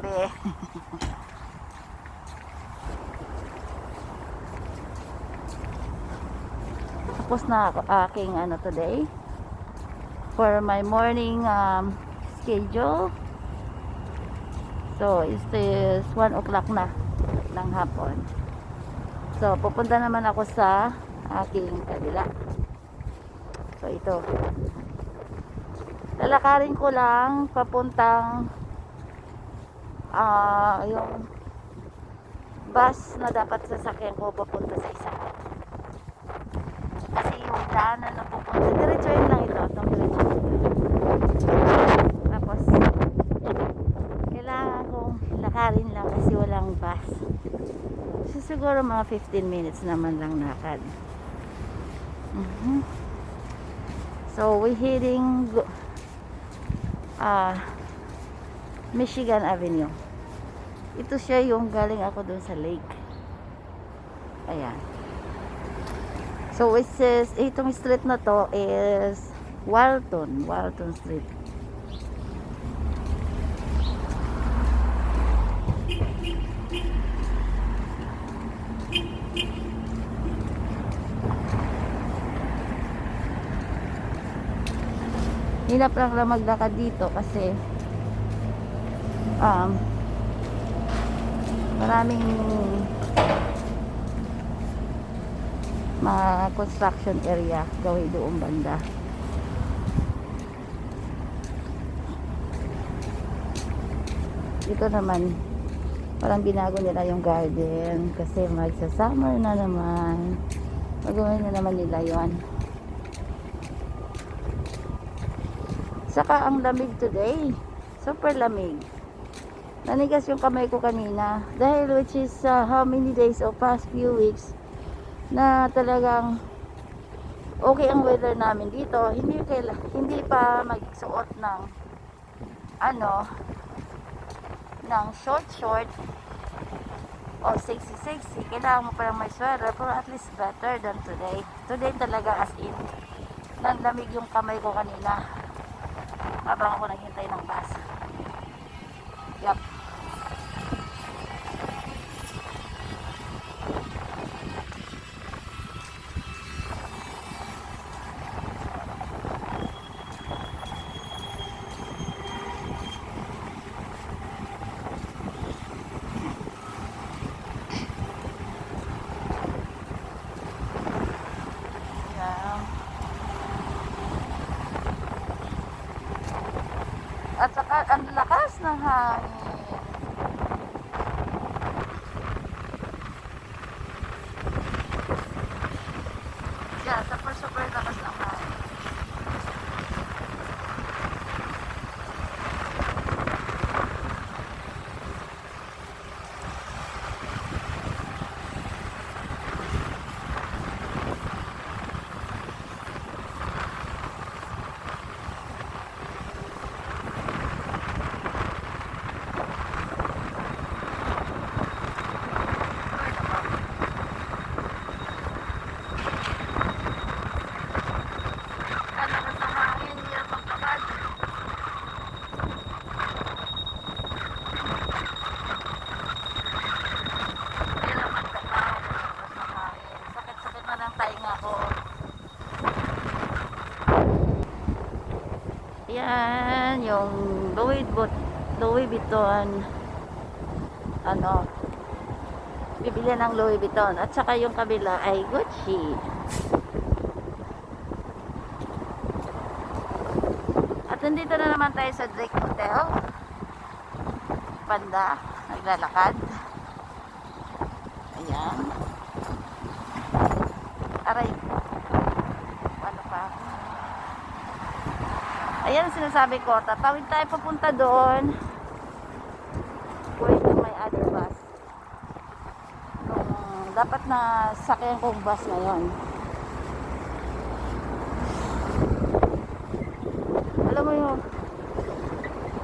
gabi. Tapos na ako aking today for my morning schedule. So it is 1 o'clock na ng hapon. So pupunta naman ako sa aking kabila. So ito, lalakarin ko lang papuntang yung bus na dapat sasakyan ko papunta sa isa. Kasi yung daanan na pupunta, diretsuin lang ito, itong diretsuin. Tapos kailangan kong lakarin lang kasi walang bus. So siguro mga 15 minutes naman lang lakad. So we're heading Michigan Avenue. Ito siya yung galing ako dun sa lake. Ayan. So it says, itong street na to is Walton Street. Hirap lang maglakad dito kasi maraming mga construction area gawin doon banda. Dito naman parang binago nila yung garden kasi magsa-summer na naman, magawin na naman nila yon. Saka ang lamig today, super lamig. Nanigas yung kamay ko kanina dahil which is how many days or past few weeks na talagang okay ang weather namin dito. Hindi pa magsuot ng ng short o sexy. Kailangan mo parang may sweater, pero at least better than today. Today talaga as in nanlamig yung kamay ko kanina habang ako naghintay ng bus. Yup. At saka ang lakas ng hangin. Yeah, super lakas ng hangin. Yan yung Louis Vuitton bibili ng Louis Vuitton at saka yung kabila ay Gucci. At nandito na naman tayo sa Drake Hotel banda, naglalakad. Ayan, aray, ano pa. Ayan ang sinasabi ko, tatawid tayo papunta doon. Wait, may other bus. Dapat na sakyan kong bus ngayon. Alam mo yun,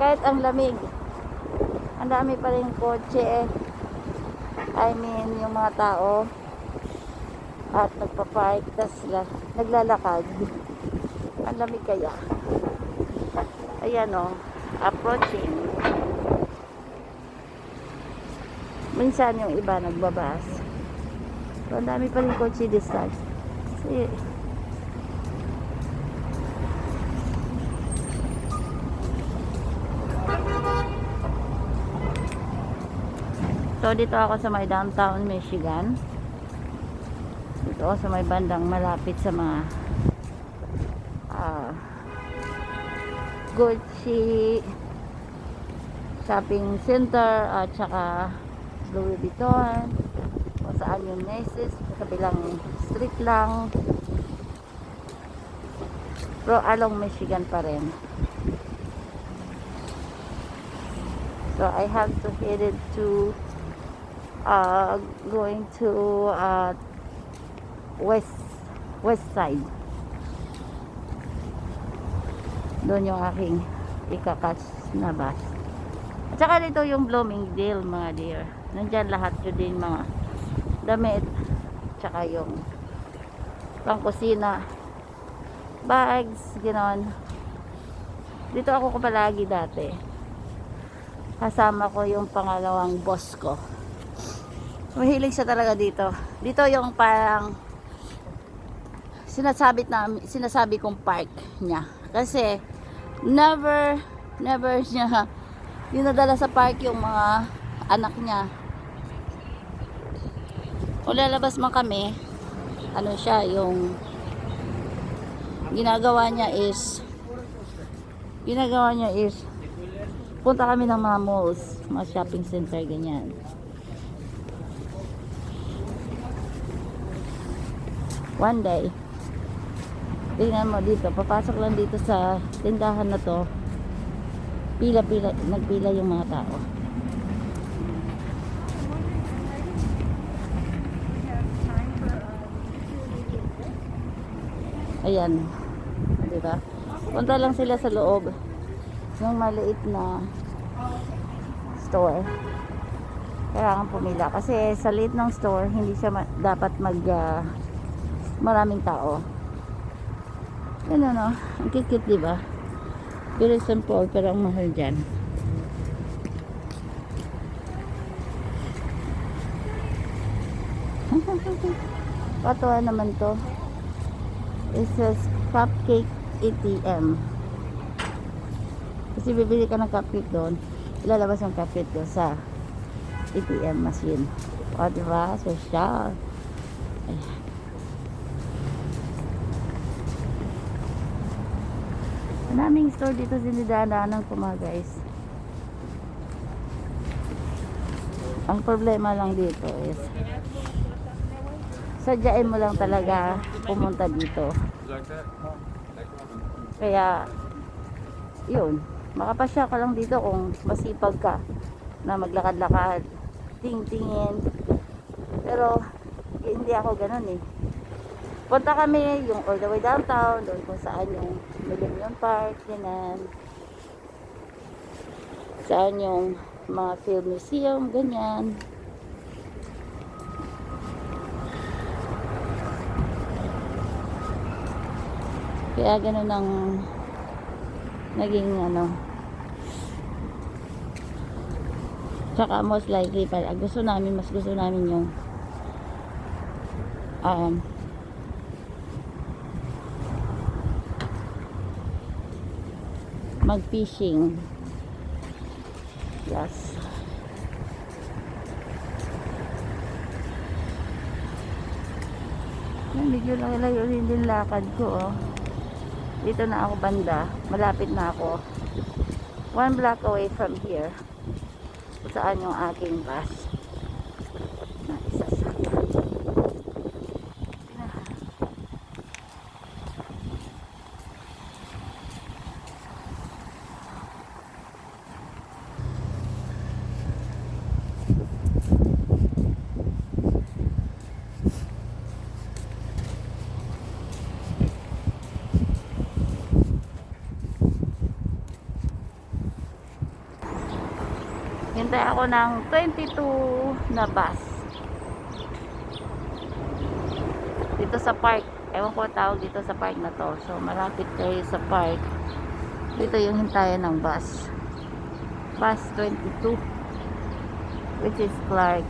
kahit ang lamig, ang dami pa rin kotse. I mean, yung mga tao at nagpa-park, tas naglalakad. Ang lamig kaya. Ayan approaching. Minsan yung iba nagbabas. So, ang dami pa rin kotse this time. Kasi, so, dito ako sa may downtown Michigan. Dito ako sa may bandang malapit sa mga Gucci shopping center at saka Louis Vuitton, kung saan yung Macy's sa kabilang street lang, pero along Michigan pa rin. So I have to headed to going to west side. Doon yung aking ikakatch na bus. At saka dito yung Bloomingdale, mga dear. Nandyan lahat yun din, mga damit. Tsaka yung pangkusina, bags, gano'n. Dito ako palagi dati. Kasama ko yung pangalawang boss ko. Mahilig siya talaga dito. Dito yung parang sinasabi kong park niya. Kasi never niya dinadala sa park yung mga anak niya. Kung lalabas man kami, ano siya, yung ginagawa niya is punta kami ng mga malls, mga shopping center, ganyan. One day, tingnan mo dito, papasok lang dito sa tindahan na to, nagpila yung mga tao. Ayan, di ba? Punta lang sila sa loob ng maliit na store. Kailangan pumila kasi sa liit ng store hindi siya dapat maraming tao. Ano no, ang cute, di ba? Very simple pero ang mahal dyan. Patuwa naman to. It says cupcake ATM. Kasi bibili ka ng cupcake doon, ilalabas yung cupcake doon sa ATM machine. O diba? Social. Ayan. Maraming store dito sinidaanan ko, mga guys. Ang problema lang dito is sadyain mo lang talaga pumunta dito. Kaya yun, makapasya ka lang dito kung masipag ka na maglakad-lakad, tingin. Pero hindi ako ganun eh. Punta kami yung all the way downtown, doon kung saan yung Millennium Park, ganyan. Saan yung mga film museum, ganyan. Kaya ganun ang naging ano. Tsaka most likely mas gusto namin yung mag-fishing. Yes. Medyo layo rin din lakad ko, oh. Dito na ako banda. Malapit na ako. 1 block away from here. Saan yung aking bus na isasakyan. Hintay ako ng 22 na bus dito sa park. Ewan ko tawag dito sa park na to. So malapit kayo sa park. Dito yung hintayan ng bus 22. which is Clark.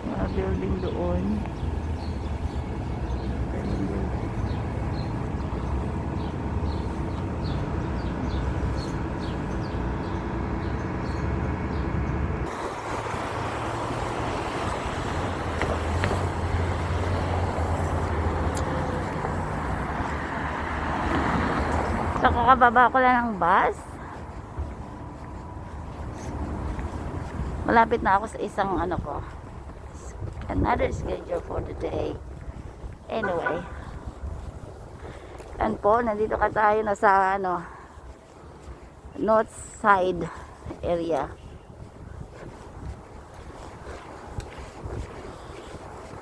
Mga building doon. So, kakababa ko lang ng bus. Malapit na ako sa isang ano ko. Another schedule for the day. Anyway. Yan po, nandito ka tayo na sa ano, north side area.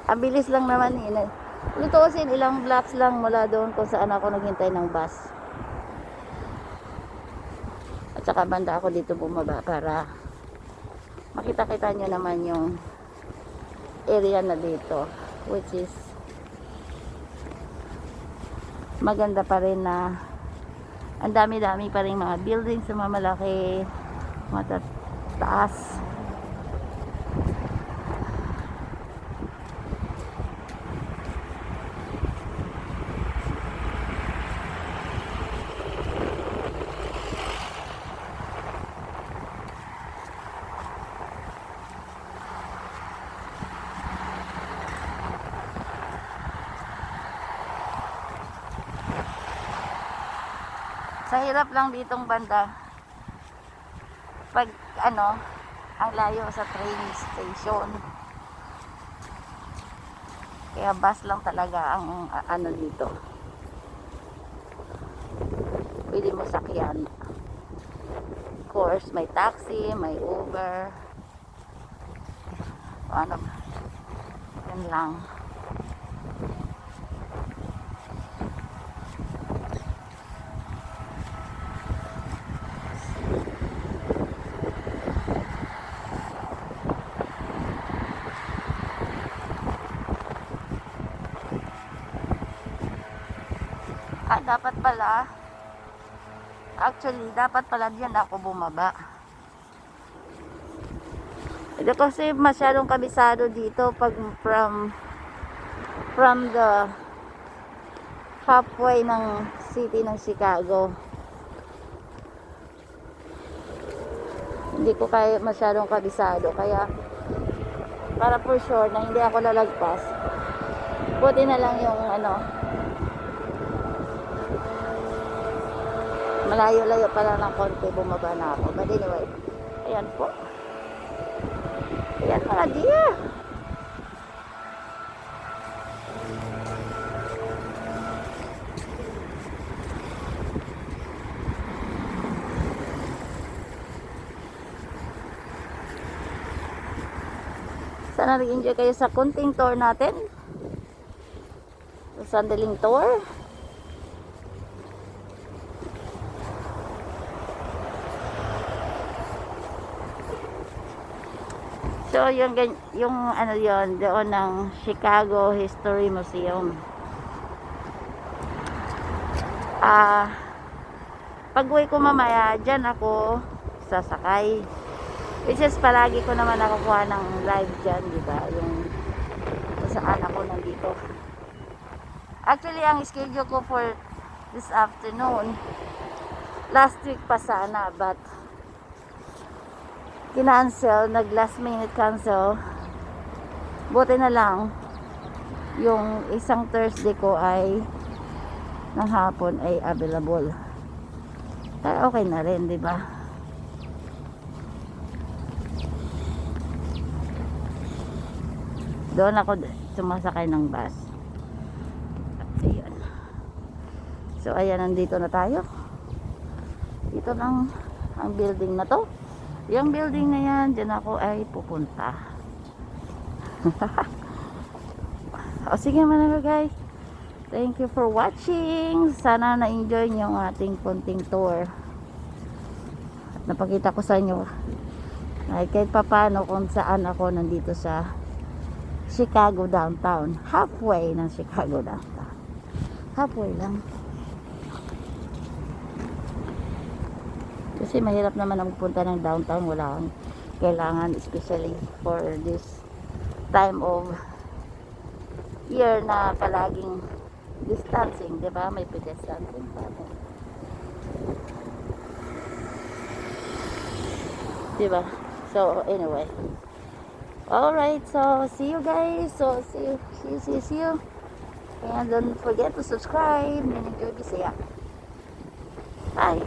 Ang bilis lang naman yun. Lutusin, ilang blocks lang mula doon kung saan ako naghintay ng bus. At saka banda ako dito bumaba para makita-kita nyo naman yung area na dito, which is maganda pa rin na ang dami-dami pa rin mga buildings sa mamalaki, matataas. Sa hirap lang ditong banda pag ano, ang layo sa train station, kaya bus lang talaga ang ano dito, pwede mo sakyan. Of course may taxi, may Uber, ano, yan lang. Dapat pala, actually dapat pala diyan ako bumaba. Ito kasi masyadong kabisado dito pag from the halfway ng city ng Chicago. Hindi ko kaya masyadong kabisado, kaya para for sure na hindi ako lalagpas, buti na lang yung ano, malayo-layo pala ng konti, bumaba na ako. But anyway, ayan po. Ayan mga dear. Sana nag-enjoy kayo sa kunting tour natin. Sa sandaling tour. So, yung ano yon, doon ng Chicago History Museum. Pag-uwi ko mamaya, dyan ako sasakay. Which is, palagi ko naman nakukuha ng live dyan, diba? Yung kung saan ako nandito. Actually, ang schedule ko for this afternoon, last week pa sana, but kinancel, nag last minute cancel. Buti na lang yung isang Thursday ko ay ng hapon ay available. Kaya okay na rin, di ba? Doon ako sumasakay ng bus. Ayan. So ayan, nandito na tayo. Dito lang ang building na to. Yung building na yan, dyan ako ay pupunta. O sige mga guys, thank you for watching. Sana na-enjoy nyo ang ating punting tour. At napakita ko sa inyo kahit papano kung saan ako nandito sa Chicago downtown. Halfway ng Chicago downtown. Halfway lang. Kasi Kasi mahirap naman ang magpunta ng downtown. Wala kang kailangan, especially for this time of year na palaging distancing, di ba? May distancing pa. Di ba? So, anyway. Alright, so see you guys. So, see you. And don't forget to subscribe. Meaning to Bisaya. Bye.